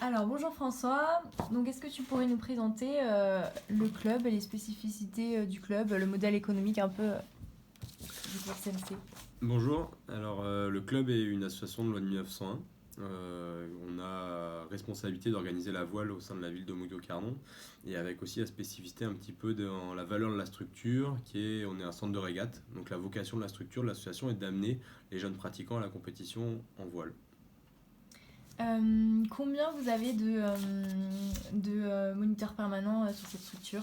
Alors bonjour François, donc est-ce que tu pourrais nous présenter le club et les spécificités du club, le modèle économique un peu du groupe CMC? Bonjour, alors le club est une association de loi de 1901. On a responsabilité d'organiser la voile au sein de la ville de Montgó-Carnon et avec aussi la spécificité un petit peu dans la valeur de la structure on est un centre de régate. Donc la vocation de la structure de l'association est d'amener les jeunes pratiquants à la compétition en voile. Combien vous avez de moniteurs permanents sur cette structure?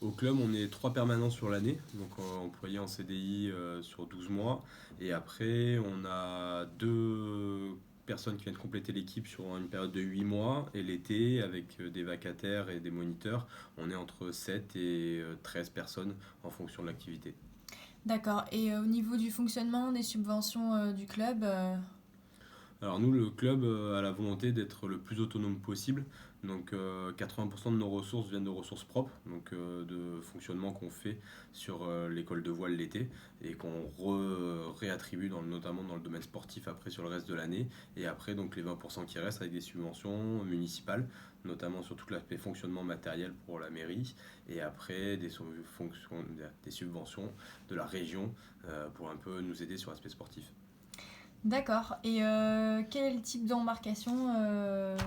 Au club, on est trois permanents sur l'année, donc employés en CDI sur 12 mois. Et après, on a deux personnes qui viennent compléter l'équipe sur une période de 8 mois. Et l'été, avec des vacataires et des moniteurs, on est entre 7 et 13 personnes en fonction de l'activité. D'accord, et au niveau du fonctionnement des subventions du club, Alors nous, le club a la volonté d'être le plus autonome possible. Donc 80% de nos ressources viennent de ressources propres, donc de fonctionnement qu'on fait sur l'école de voile l'été et qu'on réattribue notamment dans le domaine sportif après sur le reste de l'année. Et après donc les 20% qui restent avec des subventions municipales, notamment sur tout l'aspect fonctionnement matériel pour la mairie. Et après des subventions de la région pour un peu nous aider sur l'aspect sportif. d'accord, et quel est le type d'embarcation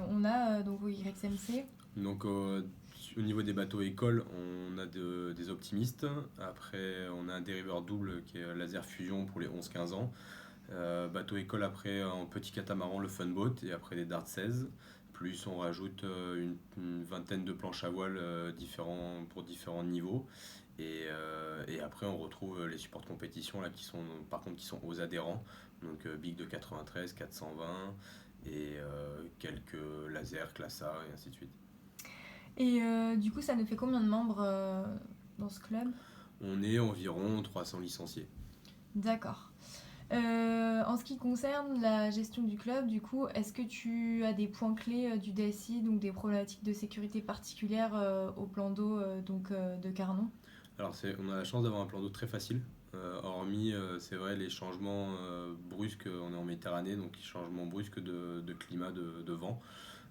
on a donc au YCMC? Donc au niveau des bateaux écoles, on a des optimistes. Après, on a un dériveur double qui est laser fusion pour les 11-15 ans. Bateau école après en petit catamaran le Funboat et après des Dart 16. Plus on rajoute une vingtaine de planches à voile pour différents niveaux. Et après on retrouve les supports de compétition là, qui sont par contre qui sont aux adhérents. Donc Big de 93, 420 et quelques lasers, classe A et ainsi de suite. Et du coup ça nous fait combien de membres dans ce club? On est environ 300 licenciés. D'accord. En ce qui concerne la gestion du club, du coup, est-ce que tu as des points clés du DSI, donc des problématiques de sécurité particulières au plan d'eau de Carnon? Alors on a la chance d'avoir un plan d'eau très facile, hormis c'est vrai les changements brusques, on est en Méditerranée, donc les changements brusques de climat, de vent.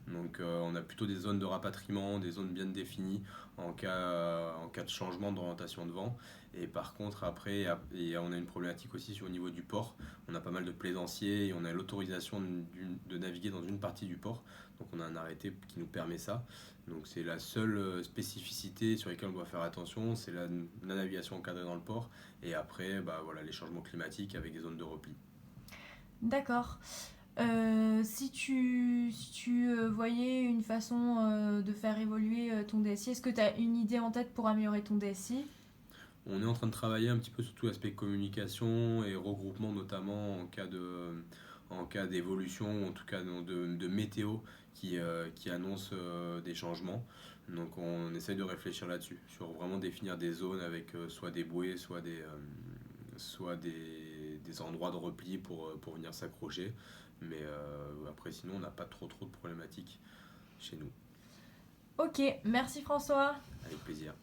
Donc on a plutôt des zones de rapatriement, des zones bien définies en cas de changement d'orientation de vent. Et par contre après, on a une problématique aussi au niveau du port. On a pas mal de plaisanciers et on a l'autorisation de naviguer dans une partie du port. Donc on a un arrêté qui nous permet ça. Donc c'est la seule spécificité sur laquelle on doit faire attention, c'est la navigation encadrée dans le port. Et après, bah, voilà, les changements climatiques avec des zones de repli. D'accord. Si tu voyais une façon de faire évoluer ton DSI, est-ce que tu as une idée en tête pour améliorer ton DSI? On est en train de travailler un petit peu sur tout l'aspect communication et regroupement, notamment en cas d'évolution ou en tout cas de météo qui annonce des changements. Donc on essaye de réfléchir là-dessus, sur vraiment définir des zones avec soit des bouées, soit des endroits de repli pour venir s'accrocher. Mais après sinon on n'a pas trop de problématiques chez nous. Ok, merci François. Avec plaisir.